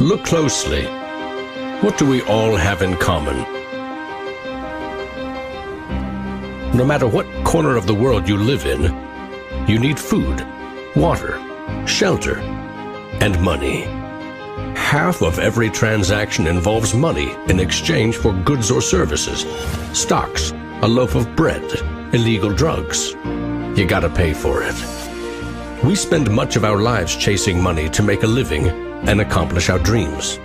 Look closely. What do we all have in common? No matter what corner of the world you live in, you need food, water, shelter, and money. Half of every transaction involves money in exchange for goods or services, stocks, a loaf of bread, illegal drugs. You gotta pay for it. We spend much of our lives chasing money to make a living and accomplish our dreams.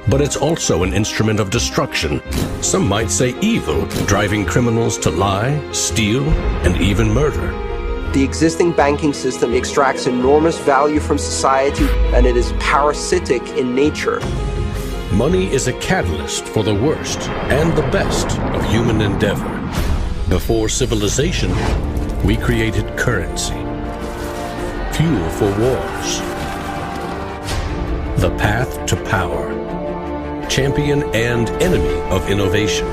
But it's also an instrument of destruction. Some might say evil, driving criminals to lie, steal, and even murder. The existing banking system extracts enormous value from society, and it is parasitic in nature. Money is a catalyst for the worst and the best of human endeavor. Before civilization, we created currency, fuel for wars, the path to power, champion and enemy of innovation.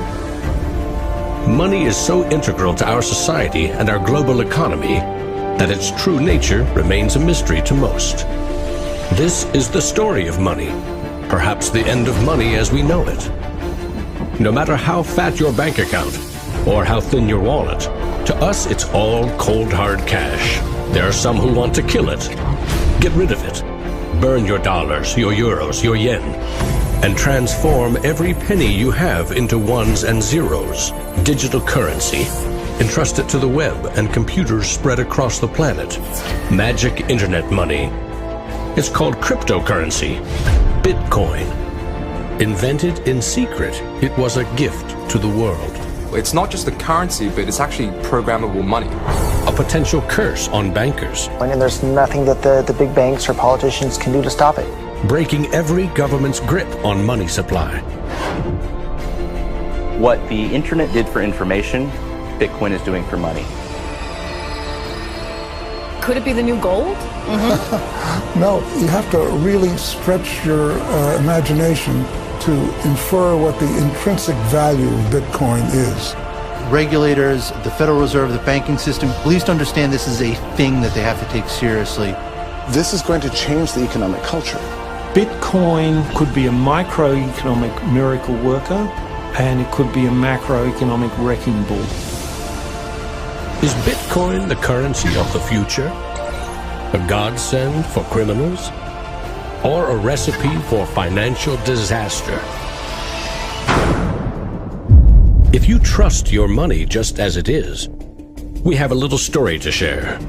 Money is so integral to our society and our global economy that its true nature remains a mystery to most. This is the story of money, perhaps the end of money as we know it. No matter how fat your bank account or how thin your wallet, to us it's all cold hard cash. There are some who want to kill it. Get rid of it. Burn your dollars, your euros, your yen, and transform every penny you have into ones and zeros, digital currency. Entrust it to the web and computers spread across the planet. Magic internet money. It's called cryptocurrency, Bitcoin. Invented in secret, it was a gift to the world. It's not just a currency, but it's actually programmable money. A potential curse on bankers. And there's nothing that the big banks or politicians can do to stop it. Breaking every government's grip on money supply. What the internet did for information, Bitcoin is doing for money. Could it be the new gold? No, you have to really stretch your imagination to infer what the intrinsic value of Bitcoin is. Regulators, the Federal Reserve, the banking system, at least understand this is a thing that they have to take seriously. This is going to change the economic culture. Bitcoin could be a microeconomic miracle worker, and it could be a macroeconomic wrecking ball. Is Bitcoin the currency of the future? A godsend for criminals? Or a recipe for financial disaster? If you trust your money just as it is, we have a little story to share.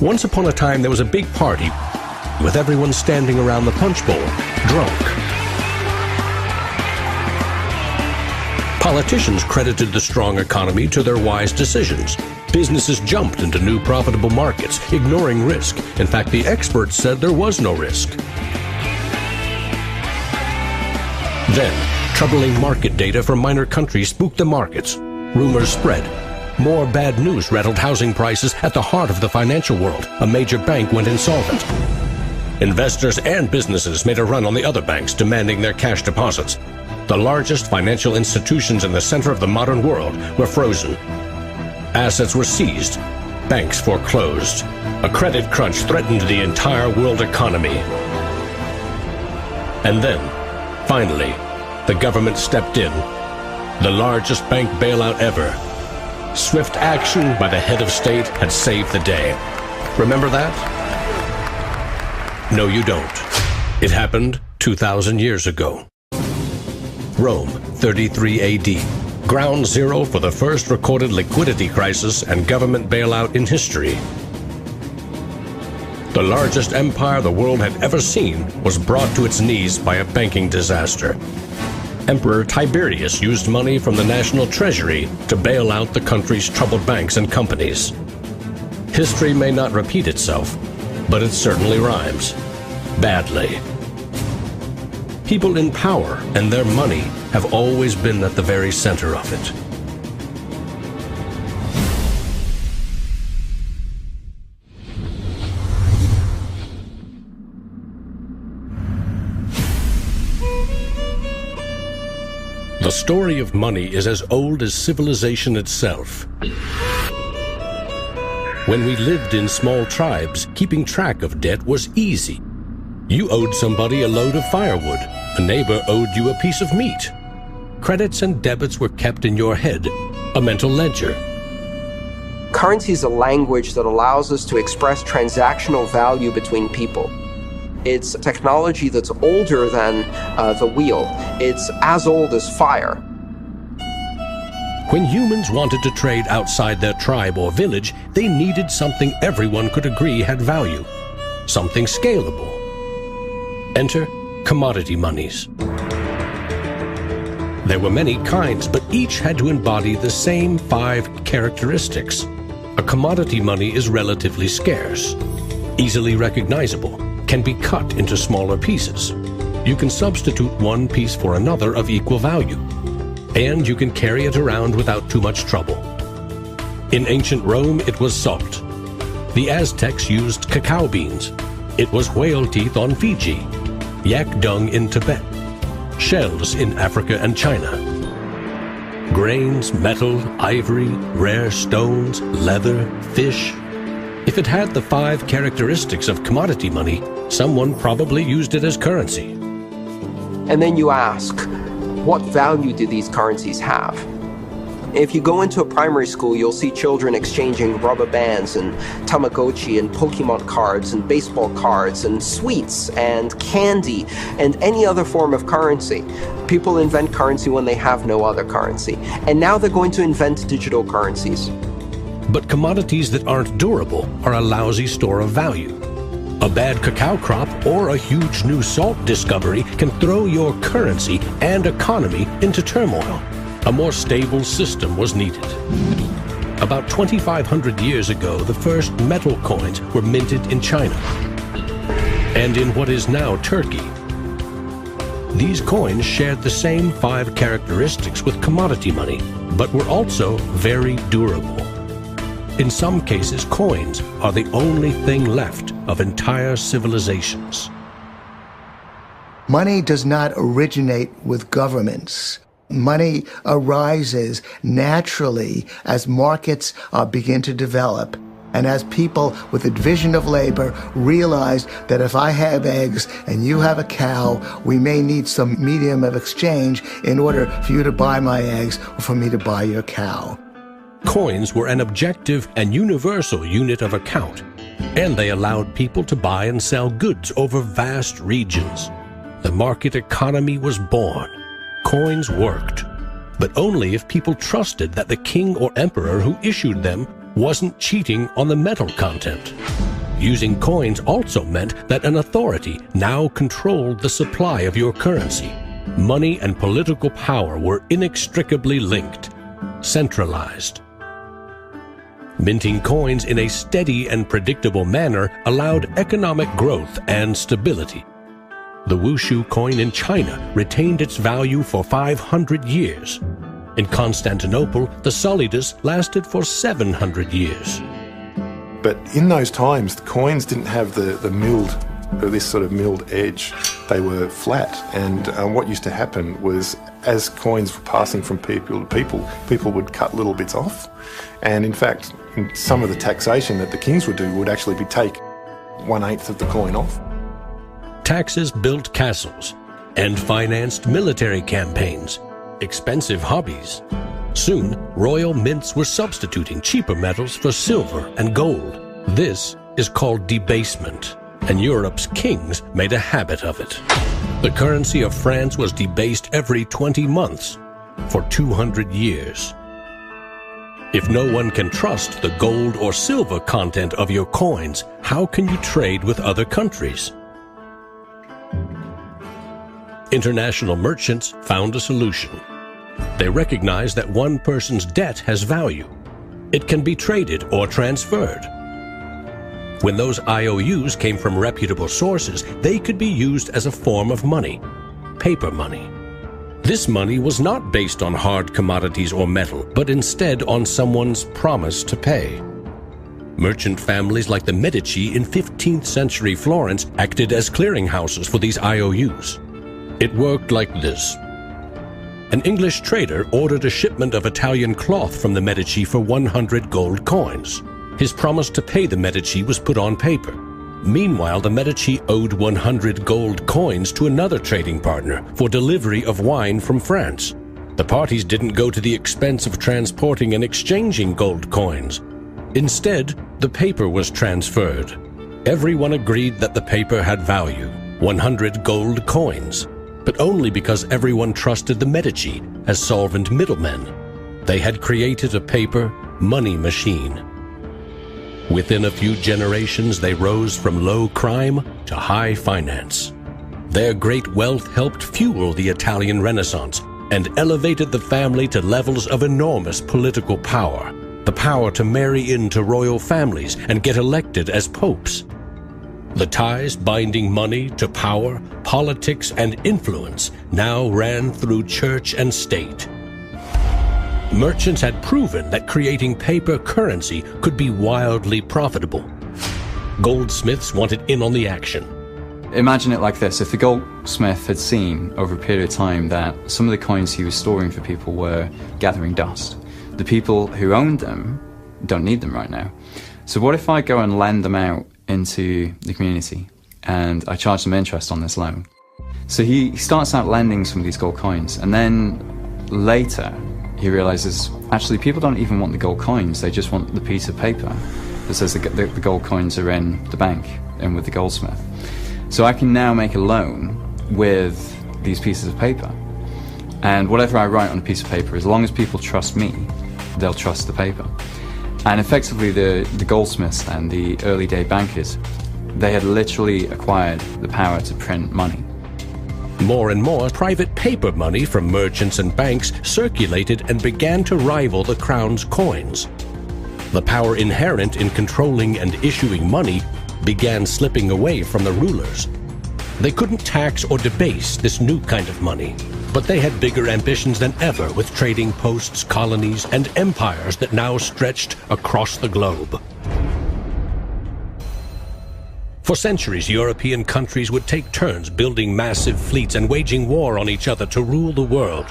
Once upon a time, there was a big party with everyone standing around the punch bowl, drunk. Politicians credited the strong economy to their wise decisions. Businesses jumped into new profitable markets, ignoring risk. In fact, the experts said there was no risk. Then, troubling market data from minor countries spooked the markets. Rumors spread. More bad news rattled housing prices at the heart of the financial world. A major bank went insolvent. Investors and businesses made a run on the other banks, demanding their cash deposits. The largest financial institutions in the center of the modern world were frozen. Assets were seized. Banks foreclosed. A credit crunch threatened the entire world economy. And then, finally, the government stepped in. The largest bank bailout ever. Swift action by the head of state had saved the day. Remember that? No, you don't. It happened 2,000 years ago. Rome, 33 AD. Ground zero for the first recorded liquidity crisis and government bailout in history. The largest empire the world had ever seen was brought to its knees by a banking disaster. Emperor Tiberius used money from the national treasury to bail out the country's troubled banks and companies. History may not repeat itself, but it certainly rhymes. Badly. People in power and their money have always been at the very center of it. The story of money is as old as civilization itself. When we lived in small tribes, keeping track of debt was easy. You owed somebody a load of firewood. A neighbor owed you a piece of meat. Credits and debits were kept in your head, a mental ledger. Currency is a language that allows us to express transactional value between people. It's technology that's older than the wheel. It's as old as fire. When humans wanted to trade outside their tribe or village, they needed something everyone could agree had value, something scalable. Enter commodity monies. There were many kinds, but each had to embody the same 5 characteristics. A commodity money is relatively scarce, easily recognizable, can be cut into smaller pieces. You can substitute one piece for another of equal value, and you can carry it around without too much trouble. In ancient Rome, it was salt. The Aztecs used cacao beans. It was whale teeth on Fiji, yak dung in Tibet, shells in Africa and China. Grains, metal, ivory, rare stones, leather, fish. If it had the 5 characteristics of commodity money, someone probably used it as currency. And then you ask, what value do these currencies have? If you go into a primary school, you'll see children exchanging rubber bands and Tamagotchi and Pokemon cards and baseball cards and sweets and candy and any other form of currency. People invent currency when they have no other currency. And now they're going to invent digital currencies. But commodities that aren't durable are a lousy store of value. A bad cacao crop or a huge new salt discovery can throw your currency and economy into turmoil. A more stable system was needed. About 2,500 years ago, the first metal coins were minted in China and in what is now Turkey. These coins shared the same 5 characteristics with commodity money, but were also very durable. In some cases, coins are the only thing left of entire civilizations. Money does not originate with governments. Money arises naturally as markets begin to develop and as people with a division of labor realize that if I have eggs and you have a cow, we may need some medium of exchange in order for you to buy my eggs or for me to buy your cow. Coins were an objective and universal unit of account, and they allowed people to buy and sell goods over vast regions. The market economy was born. Coins worked, but only if people trusted that the king or emperor who issued them wasn't cheating on the metal content. Using coins also meant that an authority now controlled the supply of your currency. Money and political power were inextricably linked, centralized. Minting coins in a steady and predictable manner allowed economic growth and stability. The Wushu coin in China retained its value for 500 years. In Constantinople, the solidus lasted for 700 years. But in those times, the coins didn't have this sort of milled edge. They were flat, and what used to happen was, as coins were passing from people to people would cut little bits off. And in fact, some of the taxation that the kings would do would actually be take 1/8 of the coin off. Taxes built castles and financed military campaigns, expensive hobbies. Soon, royal mints were substituting cheaper metals for silver and gold. This is called debasement, and Europe's kings made a habit of it. The currency of France was debased every 20 months for 200 years. If no one can trust the gold or silver content of your coins, how can you trade with other countries? International merchants found a solution. They recognized that one person's debt has value. It can be traded or transferred. When those IOUs came from reputable sources, they could be used as a form of money, paper money. This money was not based on hard commodities or metal, but instead on someone's promise to pay. Merchant families like the Medici in 15th century Florence acted as clearinghouses for these IOUs. It worked like this. an English trader ordered a shipment of Italian cloth from the Medici for 100 gold coins. His promise to pay the Medici was put on paper. Meanwhile, the Medici owed 100 gold coins to another trading partner for delivery of wine from France. The parties didn't go to the expense of transporting and exchanging gold coins. Instead, the paper was transferred. Everyone agreed that the paper had value, 100 gold coins, but only because everyone trusted the Medici as solvent middlemen. They had created a paper money machine. Within a few generations, they rose from low crime to high finance. Their great wealth helped fuel the Italian Renaissance and elevated the family to levels of enormous political power, the power to marry into royal families and get elected as popes. The ties binding money to power, politics, and influence now ran through church and state. Merchants had proven that creating paper currency could be wildly profitable. Goldsmiths wanted in on the action. Imagine it like this. If the goldsmith had seen over a period of time that some of the coins he was storing for people were gathering dust, the people who owned them don't need them right now. So what if I go and lend them out into the community and I charge them interest on this loan? So he starts out lending some of these gold coins, and then later he realizes, actually, people don't even want the gold coins, they just want the piece of paper that says the gold coins are in the bank and with the goldsmith. So I can now make a loan with these pieces of paper. And whatever I write on a piece of paper, as long as people trust me, they'll trust the paper. And effectively, the goldsmiths and the early day bankers, they had literally acquired the power to print money. More and more private paper money from merchants and banks circulated and began to rival the crown's coins. The power inherent in controlling and issuing money began slipping away from the rulers. They couldn't tax or debase this new kind of money, but they had bigger ambitions than ever with trading posts, colonies, and empires that now stretched across the globe. For centuries, European countries would take turns building massive fleets and waging war on each other to rule the world.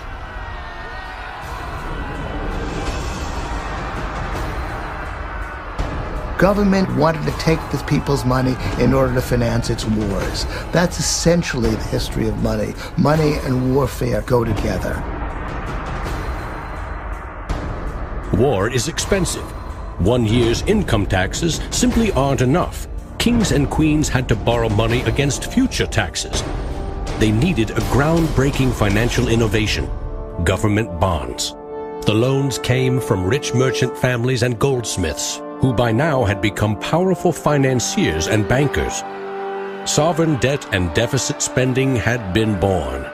Government wanted to take the people's money in order to finance its wars. That's essentially the history of money. Money and warfare go together. War is expensive. 1 year's income taxes simply aren't enough. Kings and queens had to borrow money against future taxes. They needed a groundbreaking financial innovation: government bonds. The loans came from rich merchant families and goldsmiths, who by now had become powerful financiers and bankers. Sovereign debt and deficit spending had been born.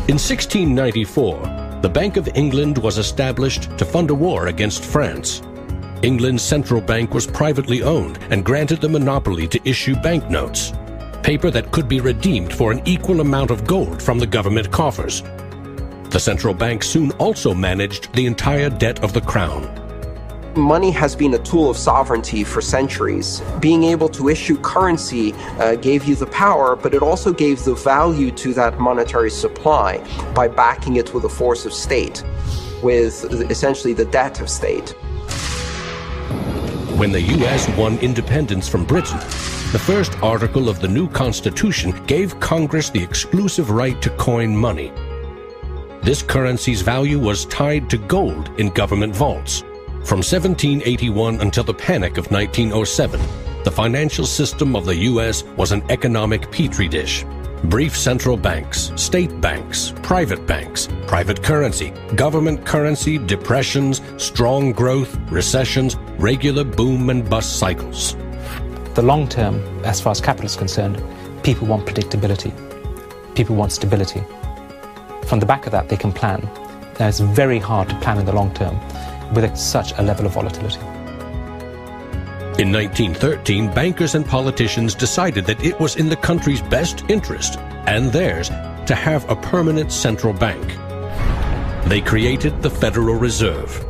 In 1694, the Bank of England was established to fund a war against France. England's central bank was privately owned and granted the monopoly to issue banknotes, paper that could be redeemed for an equal amount of gold from the government coffers. The central bank soon also managed the entire debt of the crown. Money has been a tool of sovereignty for centuries. Being able to issue currency gave you the power, but it also gave the value to that monetary supply by backing it with a force of state, with essentially the debt of state. When the U.S. won independence from Britain, the first article of the new Constitution gave Congress the exclusive right to coin money. This currency's value was tied to gold in government vaults. From 1781 until the Panic of 1907, the financial system of the U.S. was an economic petri dish. Brief central banks, state banks, private currency, government currency, depressions, strong growth, recessions, regular boom and bust cycles. The long term, as far as capital is concerned, people want predictability. People want stability. From the back of that, they can plan. Now, it's very hard to plan in the long term with such a level of volatility. In 1913, bankers and politicians decided that it was in the country's best interest, and theirs, to have a permanent central bank. They created the Federal Reserve.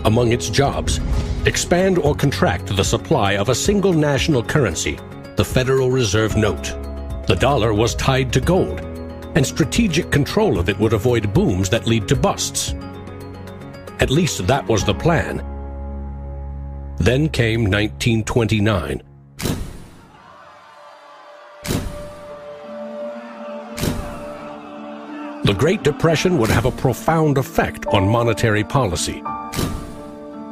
Among its jobs, expand or contract the supply of a single national currency, the Federal Reserve Note. The dollar was tied to gold, and strategic control of it would avoid booms that lead to busts. At least that was the plan. Then came 1929. The Great Depression would have a profound effect on monetary policy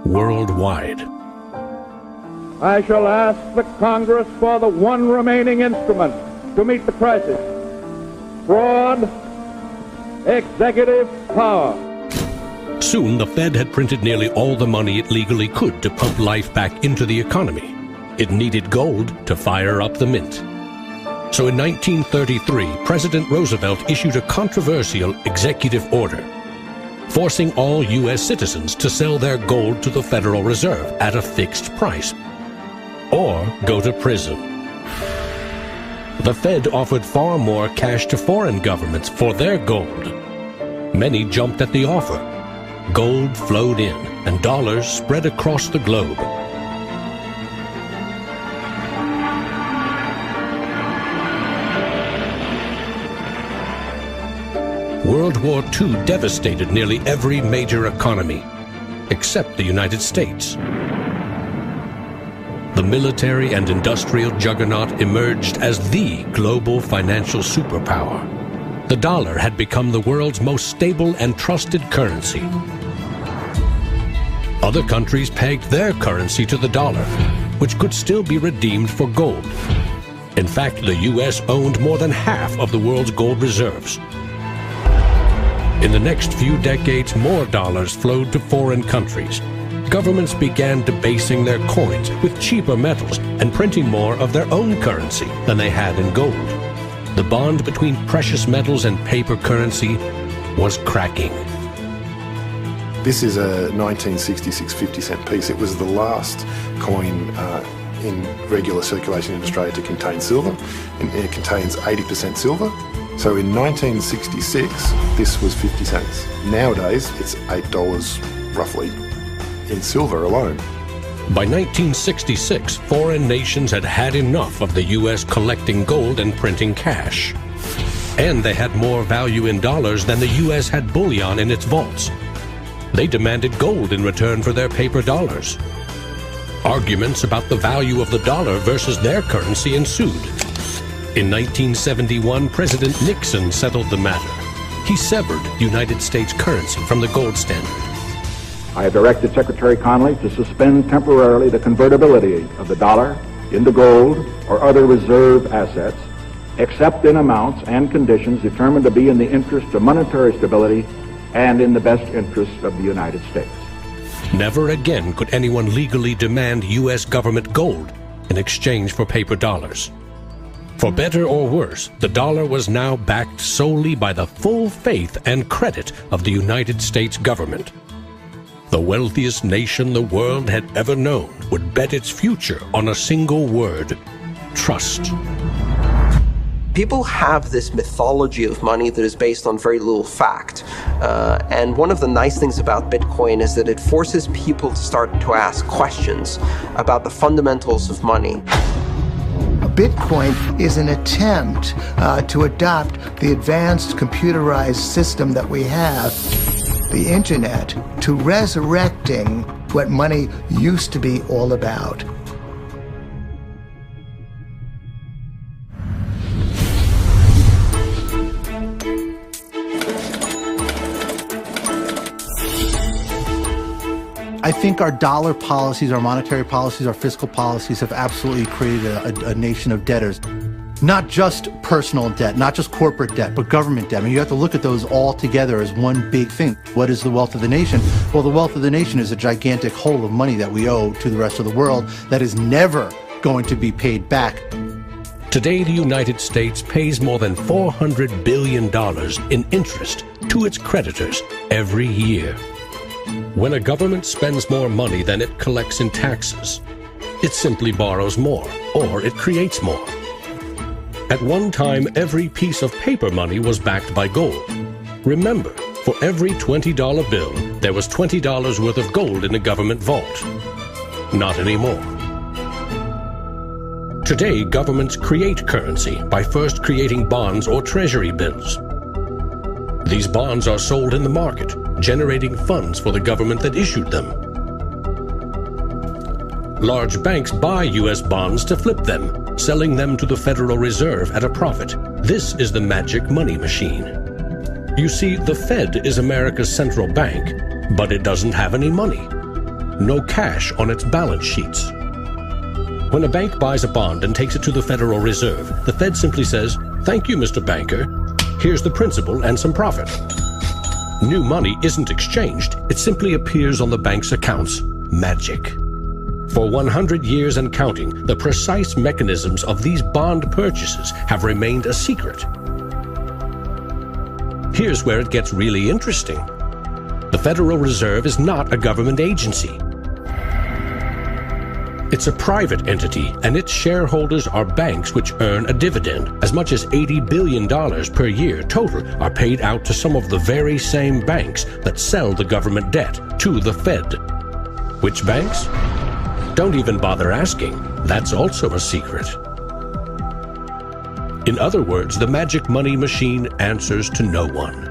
worldwide. I shall ask the Congress for the one remaining instrument to meet the crisis: fraud, executive power. Soon, the Fed had printed nearly all the money it legally could to pump life back into the economy. It needed gold to fire up the mint. So in 1933, President Roosevelt issued a controversial executive order, forcing all U.S. citizens to sell their gold to the Federal Reserve at a fixed price, or go to prison. The Fed offered far more cash to foreign governments for their gold. Many jumped at the offer. Gold flowed in, and dollars spread across the globe. World War II devastated nearly every major economy, except the United States. The military and industrial juggernaut emerged as the global financial superpower. The dollar had become the world's most stable and trusted currency. Other countries pegged their currency to the dollar, which could still be redeemed for gold. In fact, the U.S. owned more than half of the world's gold reserves. In the next few decades, more dollars flowed to foreign countries. Governments began debasing their coins with cheaper metals and printing more of their own currency than they had in gold. The bond between precious metals and paper currency was cracking. This is a 1966 50-cent piece. It was the last coin in regular circulation in Australia to contain silver, and it contains 80% silver. So in 1966, this was 50 cents. Nowadays, it's $8 roughly in silver alone. By 1966, foreign nations had had enough of the U.S. collecting gold and printing cash. And they had more value in dollars than the U.S. had bullion in its vaults. They demanded gold in return for their paper dollars. Arguments about the value of the dollar versus their currency ensued. In 1971, President Nixon settled the matter. He severed United States currency from the gold standard. I have directed Secretary Connally to suspend temporarily the convertibility of the dollar into gold or other reserve assets, except in amounts and conditions determined to be in the interest of monetary stability and in the best interest of the United States. Never again could anyone legally demand U.S. government gold in exchange for paper dollars. For better or worse, the dollar was now backed solely by the full faith and credit of the United States government. The wealthiest nation the world had ever known would bet its future on a single word: trust. People have this mythology of money that is based on very little fact. And one of the nice things about Bitcoin is that it forces people to start to ask questions about the fundamentals of money. Bitcoin is an attempt to adopt the advanced computerized system that we have, the internet, to resurrecting what money used to be all about. I think our dollar policies, our monetary policies, our fiscal policies have absolutely created a nation of debtors. Not just personal debt, not just corporate debt, but government debt. I mean, you have to look at those all together as one big thing. What is the wealth of the nation? Well, the wealth of the nation is a gigantic hole of money that we owe to the rest of the world that is never going to be paid back. Today, the United States pays more than $400 billion in interest to its creditors every year. When a government spends more money than it collects in taxes, it simply borrows more, or it creates more. At one time, every piece of paper money was backed by gold. Remember, For every $20 bill, there was $20 worth of gold in the government vault. Not anymore. Today, governments create currency by first creating bonds or treasury bills. These bonds are sold in the market, generating funds for the government that issued them. Large banks buy U.S. bonds to flip them, selling them to the Federal Reserve at a profit. This is the magic money machine. You see, the Fed is America's central bank, but it doesn't have any money. No cash on its balance sheets. When a bank buys a bond and takes it to the Federal Reserve, the Fed simply says, "Thank you, Mr. Banker. Here's the principal and some profit." New money isn't exchanged. It simply appears on the bank's accounts. Magic. For 100 years and counting, the precise mechanisms of these bond purchases have remained a secret. Here's where it gets really interesting. The Federal Reserve is not a government agency. It's a private entity, and its shareholders are banks which earn a dividend. As much as $80 billion per year total are paid out to some of the very same banks that sell the government debt to the Fed. Which banks? Don't even bother asking. That's also a secret. In other words, the magic money machine answers to no one.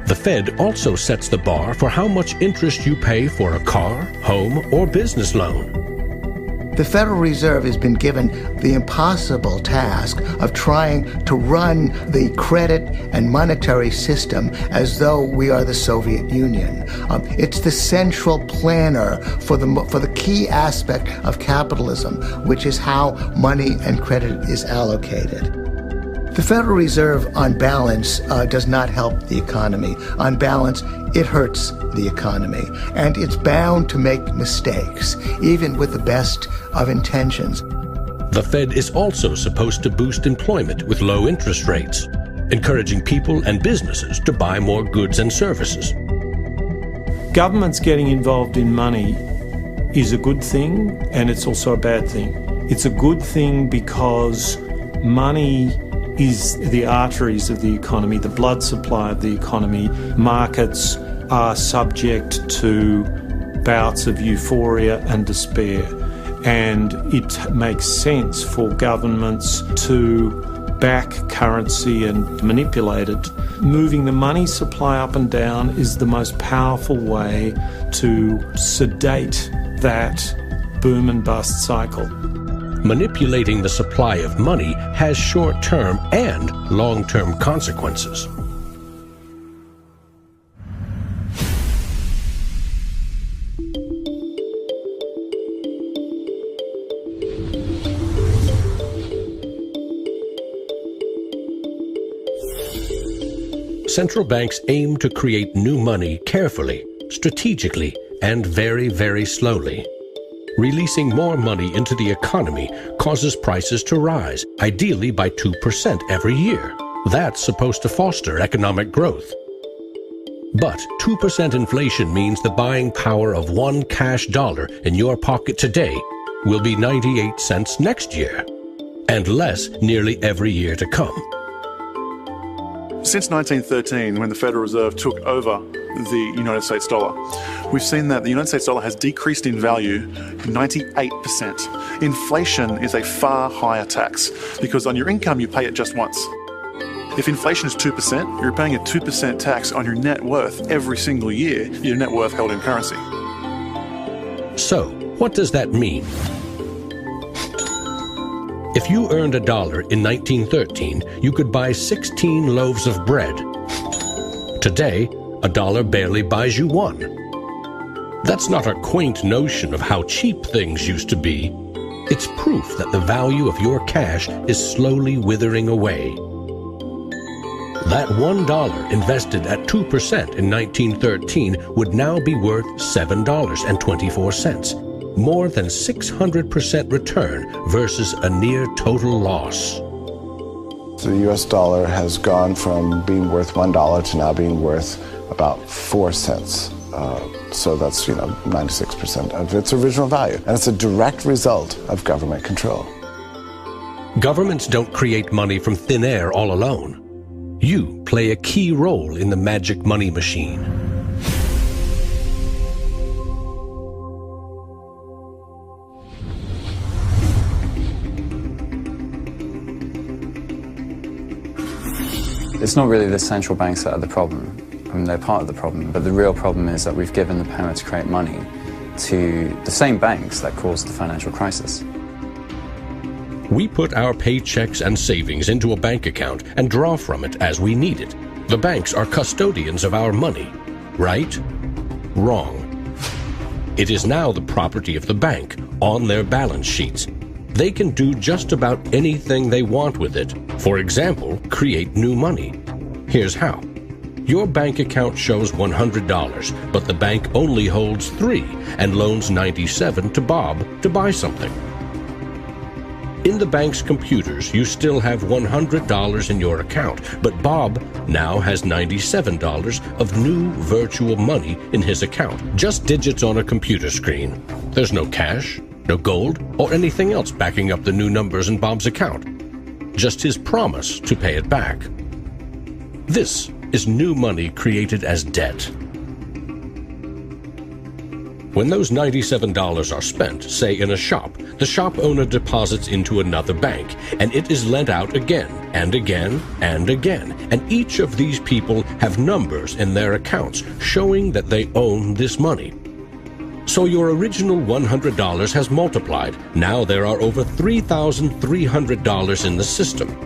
The Fed also sets the bar for how much interest you pay for a car, home, or business loan. The Federal Reserve has been given the impossible task of trying to run the credit and monetary system as though we are the Soviet Union. It's the central planner for the key aspect of capitalism, which is how money and credit is allocated. The Federal Reserve, on balance, does not help the economy. On balance, it hurts the economy. And it's bound to make mistakes, even with the best of intentions. The Fed is also supposed to boost employment with low interest rates, encouraging people and businesses to buy more goods and services. Governments getting involved in money is a good thing, and it's also a bad thing. It's a good thing because money is the arteries of the economy, the blood supply of the economy. Markets are subject to bouts of euphoria and despair, and it makes sense for governments to back currency and manipulate it. Moving the money supply up and down is the most powerful way to sedate that boom and bust cycle. Manipulating the supply of money has short-term and long-term consequences. Central banks aim to create new money carefully, strategically, and very, very slowly. Releasing more money into the economy causes prices to rise, ideally by 2% every year. That's supposed to foster economic growth. But 2% inflation means the buying power of one cash dollar in your pocket today will be 98 cents next year, and less nearly every year to come. Since 1913, when the Federal Reserve took over the United States dollar, we've seen that the United States dollar has decreased in value 98%. Inflation is a far higher tax because on your income you pay it just once. If inflation is 2%, you're paying a 2% tax on your net worth every single year, your net worth held in currency. So, what does that mean? If you earned $1 in 1913, you could buy 16 loaves of bread. Today, $1 barely buys you one. That's not a quaint notion of how cheap things used to be. It's proof that the value of your cash is slowly withering away. That $1 invested at 2% in 1913 would now be worth $7.24. More than 600% return versus a near total loss. The US dollar has gone from being worth $1 to now being worth about 4 cents. So that's, 96% of its original value. And it's a direct result of government control. Governments don't create money from thin air all alone. You play a key role in the magic money machine. It's not really the central banks that are the problem. I mean, they're part of the problem, but the real problem is that we've given the power to create money to the same banks that caused the financial crisis. We put our paychecks and savings into a bank account and draw from it as we need it. The banks are custodians of our money. Right? Wrong. It is now the property of the bank on their balance sheets. They can do just about anything they want with it. For example, create new money. Here's how. Your bank account shows $100, but the bank only holds $3 and loans $97 to Bob to buy something. In the bank's computers, you still have $100 in your account, but Bob now has $97 of new virtual money in his account. Just digits on a computer screen. There's no cash, no gold, or anything else backing up the new numbers in Bob's account. Just his promise to pay it back. This is new money created as debt. When those $97 are spent, say in a shop, the shop owner deposits into another bank, and it is lent out again, and again, and again. And each of these people have numbers in their accounts showing that they own this money. So your original $100 has multiplied. Now there are over $3,300 in the system.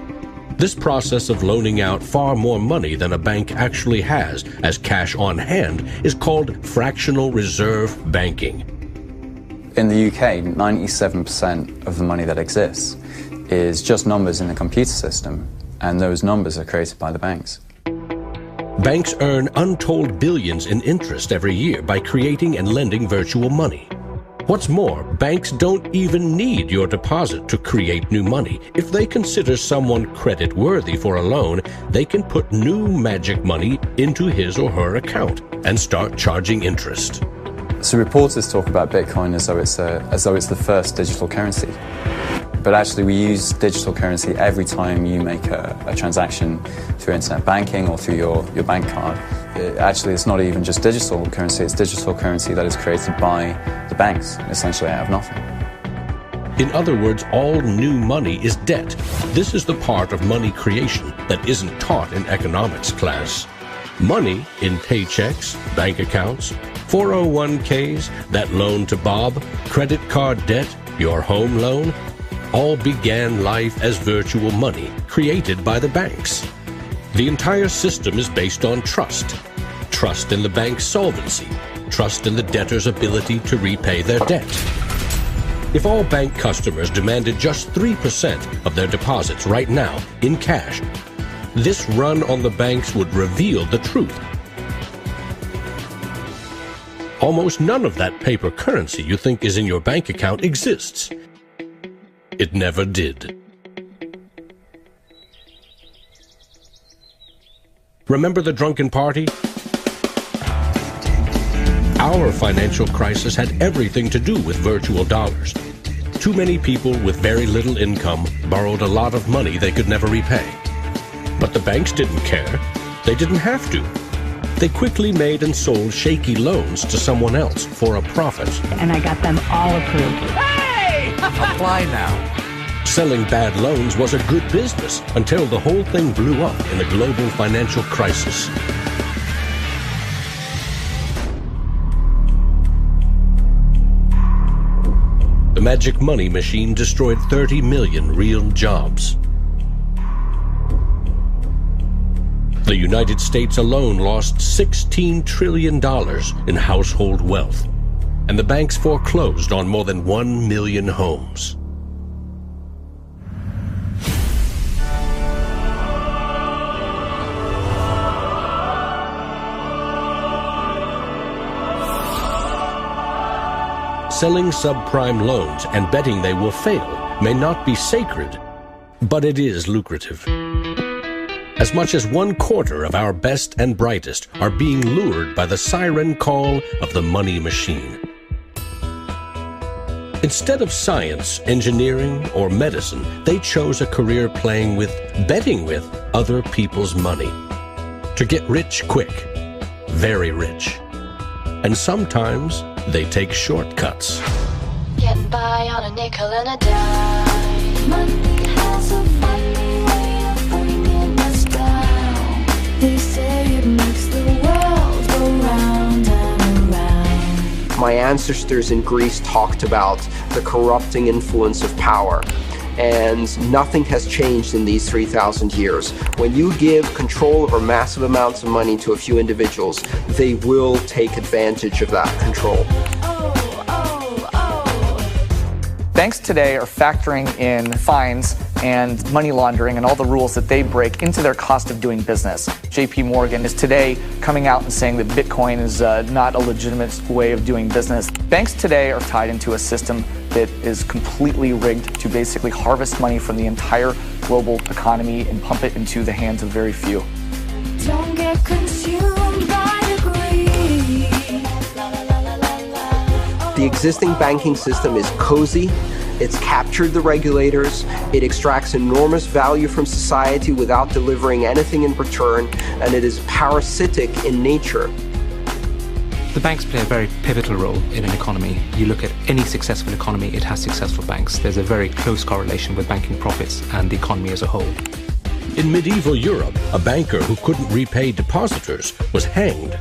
This process of loaning out far more money than a bank actually has as cash on hand is called fractional reserve banking. In the UK, 97% of the money that exists is just numbers in the computer system, and those numbers are created by the banks. Banks earn untold billions in interest every year by creating and lending virtual money. What's more, banks don't even need your deposit to create new money. If they consider someone credit-worthy for a loan, they can put new magic money into his or her account and start charging interest. So reporters talk about Bitcoin as though it's the first digital currency. But actually we use digital currency every time you make a transaction through internet banking or through your bank card. Actually, it's not even just digital currency, it's digital currency that is created by the banks, essentially out of nothing. In other words, all new money is debt. This is the part of money creation that isn't taught in economics class. Money in paychecks, bank accounts, 401ks, that loan to Bob, credit card debt, your home loan, all began life as virtual money created by the banks. The entire system is based on trust. Trust in the bank's solvency. Trust in the debtor's ability to repay their debt. If all bank customers demanded just 3% of their deposits right now in cash, this run on the banks would reveal the truth. Almost none of that paper currency you think is in your bank account exists. It never did. Remember the drunken party? Our financial crisis had everything to do with virtual dollars. Too many people with very little income borrowed a lot of money they could never repay. But the banks didn't care. They didn't have to. They quickly made and sold shaky loans to someone else for a profit. And I got them all approved. Hey! Apply now. Selling bad loans was a good business until the whole thing blew up in the global financial crisis. The magic money machine destroyed 30 million real jobs. The United States alone lost $16 trillion in household wealth, and the banks foreclosed on more than 1 million homes. Selling subprime loans and betting they will fail may not be sacred, but it is lucrative. As much as 1/4 of our best and brightest are being lured by the siren call of the money machine. Instead of science, engineering, or medicine, they chose a career betting with other people's money. To get rich quick, very rich. And sometimes they take shortcuts. Getting by on a nickel and a dime. Money has a funny way of bringing us down. They say it makes the world go round and around. My ancestors in Greece talked about the corrupting influence of power, and nothing has changed in these 3,000 years. When you give control over massive amounts of money to a few individuals, they will take advantage of that control. Banks today are factoring in fines and money laundering and all the rules that they break into their cost of doing business. JP Morgan is today coming out and saying that Bitcoin is not a legitimate way of doing business. Banks today are tied into a system that is completely rigged to basically harvest money from the entire global economy and pump it into the hands of very few. Don't get consumed by the greed. The existing banking system is cozy, it's captured the regulators, it extracts enormous value from society without delivering anything in return, and it is parasitic in nature. The banks play a very pivotal role in an economy. You look at any successful economy, it has successful banks. There's a very close correlation with banking profits and the economy as a whole. In medieval Europe, a banker who couldn't repay depositors was hanged.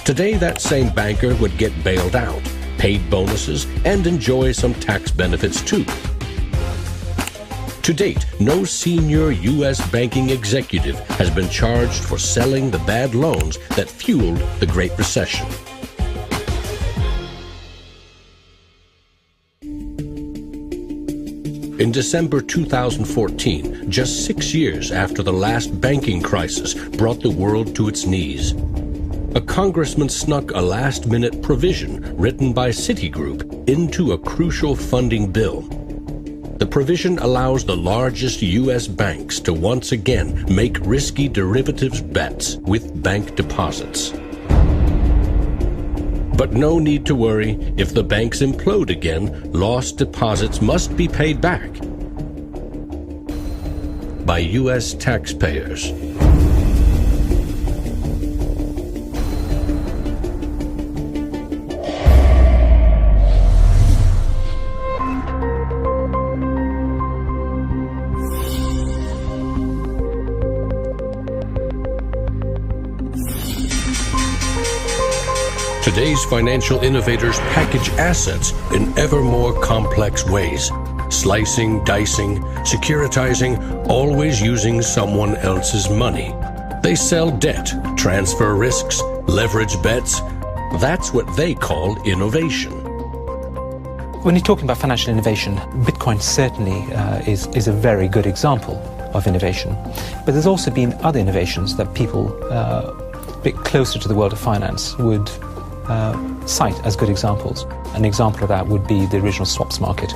Today, that same banker would get bailed out, paid bonuses, and enjoy some tax benefits too. To date, no senior U.S. banking executive has been charged for selling the bad loans that fueled the Great Recession. In December 2014, just 6 years after the last banking crisis brought the world to its knees, a congressman snuck a last-minute provision written by Citigroup into a crucial funding bill. The provision allows the largest U.S. banks to once again make risky derivatives bets with bank deposits. But no need to worry. If the banks implode again, lost deposits must be paid back by U.S. taxpayers. Today's financial innovators package assets in ever more complex ways, slicing, dicing, securitizing, always using someone else's money. They sell debt, transfer risks, leverage bets. That's what they call innovation. When you're talking about financial innovation, Bitcoin certainly is a very good example of innovation. But there's also been other innovations that people a bit closer to the world of finance would cite as good examples. An example of that would be the original swaps market.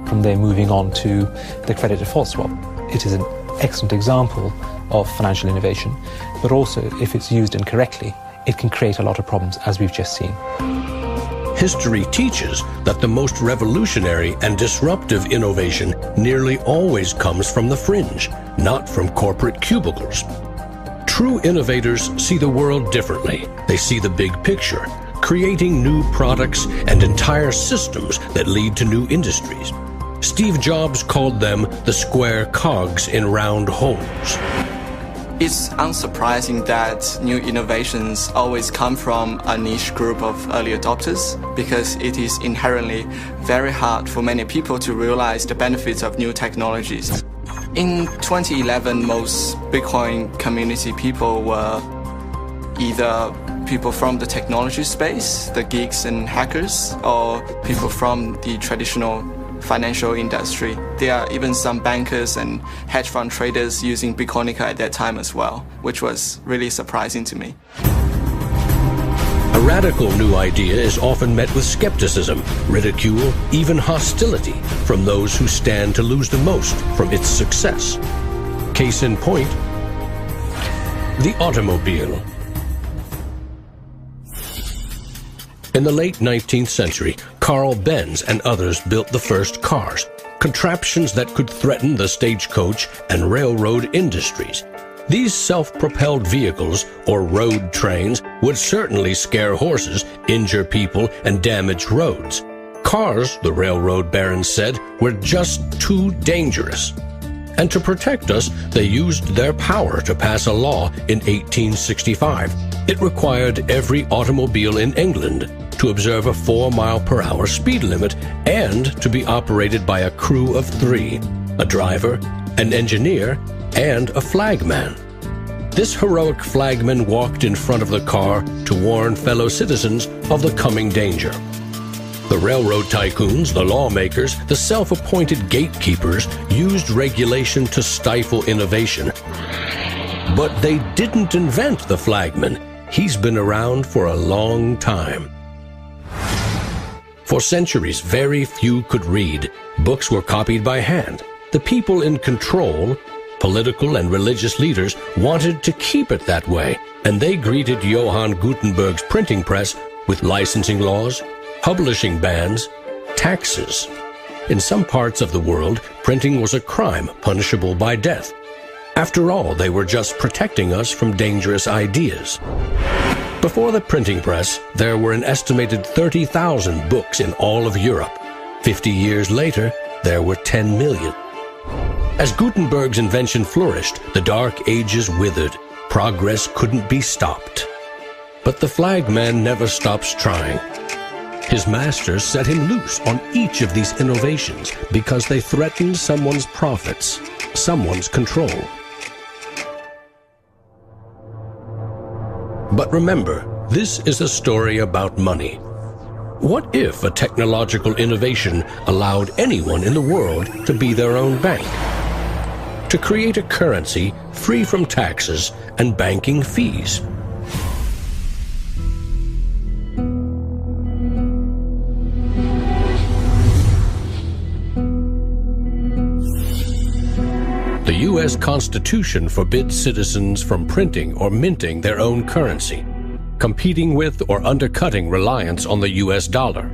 From there moving on to the credit default swap. It is an excellent example of financial innovation, but also if it's used incorrectly, it can create a lot of problems, as we've just seen. History teaches that the most revolutionary and disruptive innovation nearly always comes from the fringe, not from corporate cubicles. True innovators see the world differently. They see the big picture, creating new products and entire systems that lead to new industries. Steve Jobs called them the square cogs in round holes. It's unsurprising that new innovations always come from a niche group of early adopters, because it is inherently very hard for many people to realize the benefits of new technologies. In 2011, most Bitcoin community people were either people from the technology space, the geeks and hackers, or people from the traditional financial industry. There are even some bankers and hedge fund traders using Bitcoinica at that time as well, which was really surprising to me. A radical new idea is often met with skepticism, ridicule, even hostility from those who stand to lose the most from its success. Case in point, the automobile. In the late 19th century, Carl Benz and others built the first cars, contraptions that could threaten the stagecoach and railroad industries. These self-propelled vehicles, or road trains, would certainly scare horses, injure people, and damage roads. Cars, the railroad barons said, were just too dangerous. And to protect us, they used their power to pass a law in 1865. It required every automobile in England to observe a 4-mile-per-hour speed limit and to be operated by a crew of 3, a driver, an engineer, and a flagman. This heroic flagman walked in front of the car to warn fellow citizens of the coming danger. The railroad tycoons, the lawmakers, the self-appointed gatekeepers used regulation to stifle innovation. But they didn't invent the flagman. He's been around for a long time. For centuries, very few could read. Books were copied by hand. The people in control, political and religious leaders, wanted to keep it that way, and they greeted Johann Gutenberg's printing press with licensing laws, publishing bans, taxes. In some parts of the world, printing was a crime punishable by death. After all, they were just protecting us from dangerous ideas. Before the printing press, there were an estimated 30,000 books in all of Europe. 50 years later, there were 10 million. As Gutenberg's invention flourished, the Dark Ages withered. Progress couldn't be stopped. But the flagman never stops trying. His masters set him loose on each of these innovations because they threatened someone's profits, someone's control. But remember, this is a story about money. What if a technological innovation allowed anyone in the world to be their own bank? To create a currency free from taxes and banking fees? The U.S. Constitution forbids citizens from printing or minting their own currency, competing with or undercutting reliance on the U.S. dollar.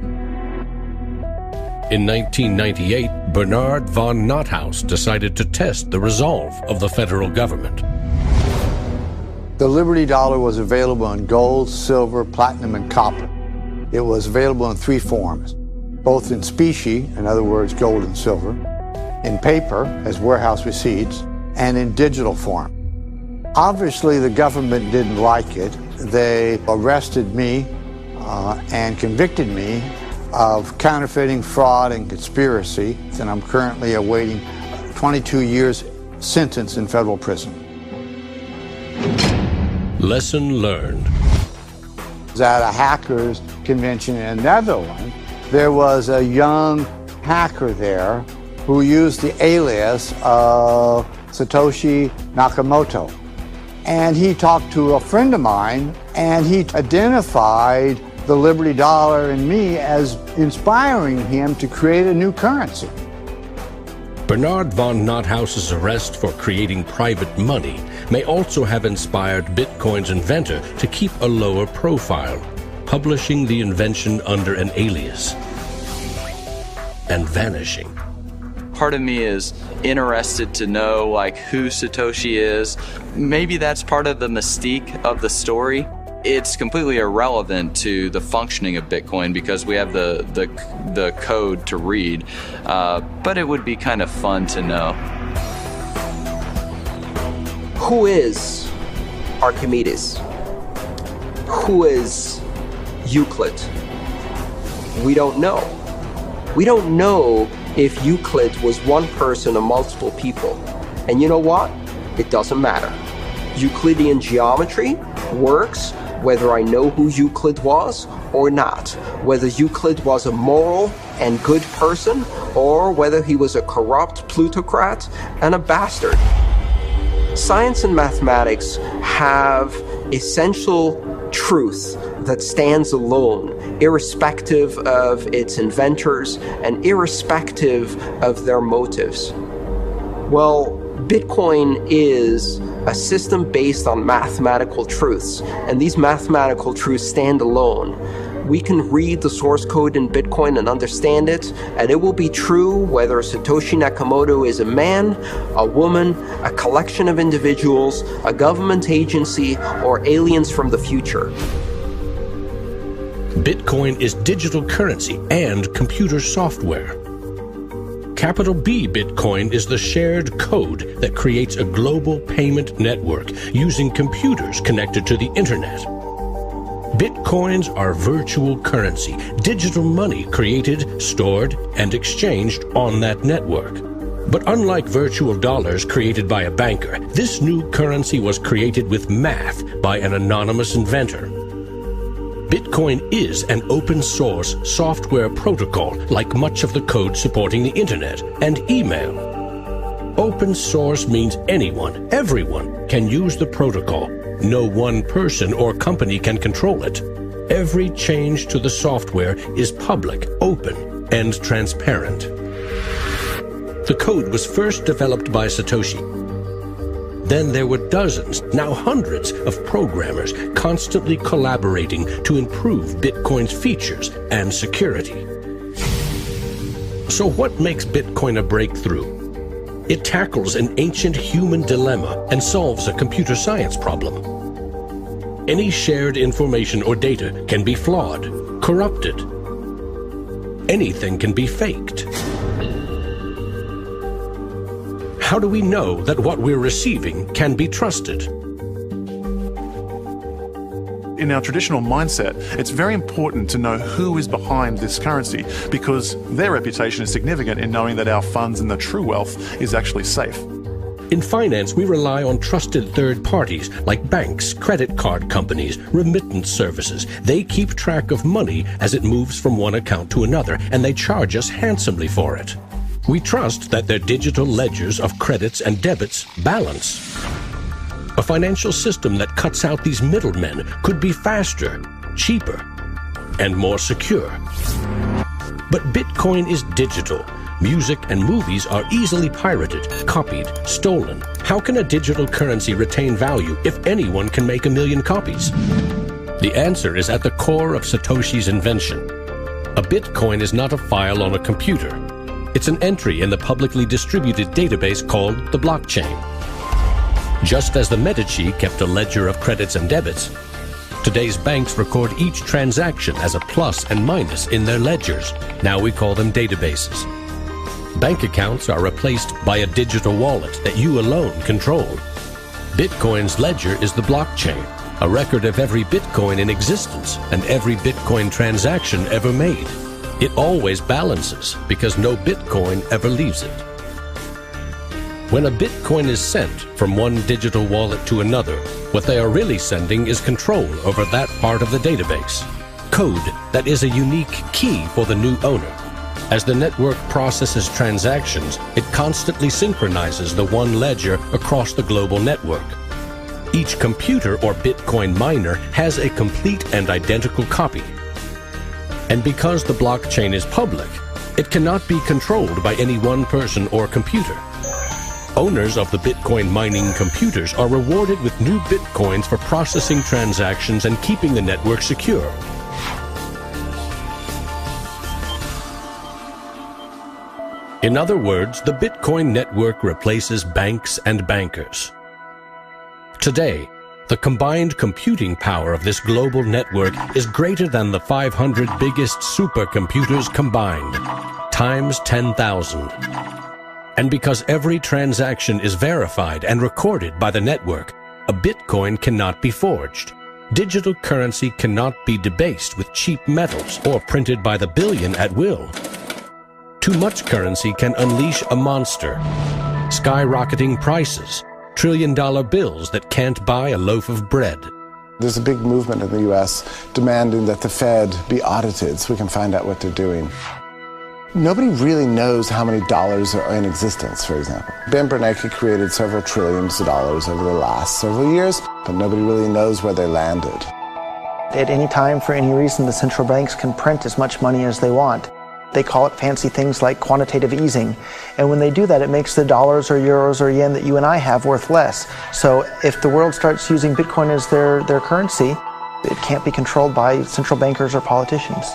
In 1998, Bernard von Nothaus decided to test the resolve of the federal government. The Liberty Dollar was available in gold, silver, platinum, and copper. It was available in 3 forms, both in specie, in other words, gold and silver, in paper, as warehouse receipts, and in digital form. Obviously, the government didn't like it. They arrested me and convicted me of counterfeiting, fraud, and conspiracy, and I'm currently awaiting 22 years sentence in federal prison. Lesson learned. At a hackers convention in the Netherlands, there was a young hacker there who used the alias of Satoshi Nakamoto. And he talked to a friend of mine, and he identified the Liberty Dollar and me as inspiring him to create a new currency. Bernard von Nothaus's arrest for creating private money may also have inspired Bitcoin's inventor to keep a lower profile, publishing the invention under an alias and vanishing. Part of me is interested to know who Satoshi is. Maybe that's part of the mystique of the story. It's completely irrelevant to the functioning of Bitcoin because we have the code to read, but it would be kind of fun to know. Who is Archimedes? Who is Euclid? We don't know. We don't know if Euclid was one person or multiple people. And you know what? It doesn't matter. Euclidean geometry works whether I know who Euclid was or not, whether Euclid was a moral and good person or whether he was a corrupt plutocrat and a bastard. Science and mathematics have essential truth that stands alone, irrespective of its inventors and irrespective of their motives. Well, Bitcoin is a system based on mathematical truths, and these mathematical truths stand alone. We can read the source code in Bitcoin and understand it, and it will be true whether Satoshi Nakamoto is a man, a woman, a collection of individuals, a government agency, or aliens from the future. Bitcoin is digital currency and computer software. Capital B Bitcoin is the shared code that creates a global payment network using computers connected to the internet. Bitcoins are virtual currency, digital money created, stored, and exchanged on that network. But unlike virtual dollars created by a banker, this new currency was created with math by an anonymous inventor. Bitcoin is an open-source software protocol like much of the code supporting the internet and email. Open source means anyone, everyone can use the protocol. No one person or company can control it. Every change to the software is public, open, and transparent. The code was first developed by Satoshi. Then there were dozens, now hundreds, of programmers constantly collaborating to improve Bitcoin's features and security. So what makes Bitcoin a breakthrough? It tackles an ancient human dilemma and solves a computer science problem. Any shared information or data can be flawed, corrupted. Anything can be faked. How do we know that what we're receiving can be trusted? In our traditional mindset, it's very important to know who is behind this currency because their reputation is significant in knowing that our funds and the true wealth is actually safe. In finance, we rely on trusted third parties like banks, credit card companies, remittance services. They keep track of money as it moves from one account to another, and they charge us handsomely for it. We trust that their digital ledgers of credits and debits balance. A financial system that cuts out these middlemen could be faster, cheaper, and more secure. But Bitcoin is digital. Music and movies are easily pirated, copied, stolen. How can a digital currency retain value if anyone can make 1 million copies? The answer is at the core of Satoshi's invention. A Bitcoin is not a file on a computer. It's an entry in the publicly distributed database called the blockchain. Just as the Medici kept a ledger of credits and debits, today's banks record each transaction as a plus and minus in their ledgers. Now we call them databases. Bank accounts are replaced by a digital wallet that you alone control. Bitcoin's ledger is the blockchain, a record of every Bitcoin in existence and every Bitcoin transaction ever made. It always balances because no Bitcoin ever leaves it. When a Bitcoin is sent from one digital wallet to another, what they are really sending is control over that part of the database. Code that is a unique key for the new owner. As the network processes transactions, it constantly synchronizes the one ledger across the global network. Each computer or Bitcoin miner has a complete and identical copy. And because the blockchain is public, it cannot be controlled by any one person or computer. Owners of the Bitcoin mining computers are rewarded with new Bitcoins for processing transactions and keeping the network secure. In other words, the Bitcoin network replaces banks and bankers. Today, the combined computing power of this global network is greater than the 500 biggest supercomputers combined, times 10,000. And because every transaction is verified and recorded by the network, a Bitcoin cannot be forged. Digital currency cannot be debased with cheap metals or printed by the billion at will. Too much currency can unleash a monster, skyrocketing prices, trillion-dollar bills that can't buy a loaf of bread. There's a big movement in the U.S. demanding that the Fed be audited so we can find out what they're doing. Nobody really knows how many dollars are in existence, for example. Ben Bernanke created several trillions of dollars over the last several years, but nobody really knows where they landed. At any time, for any reason, the central banks can print as much money as they want. They call it fancy things like quantitative easing. And when they do that, it makes the dollars or euros or yen that you and I have worth less. So if the world starts using Bitcoin as their currency, It can't be controlled by central bankers or politicians.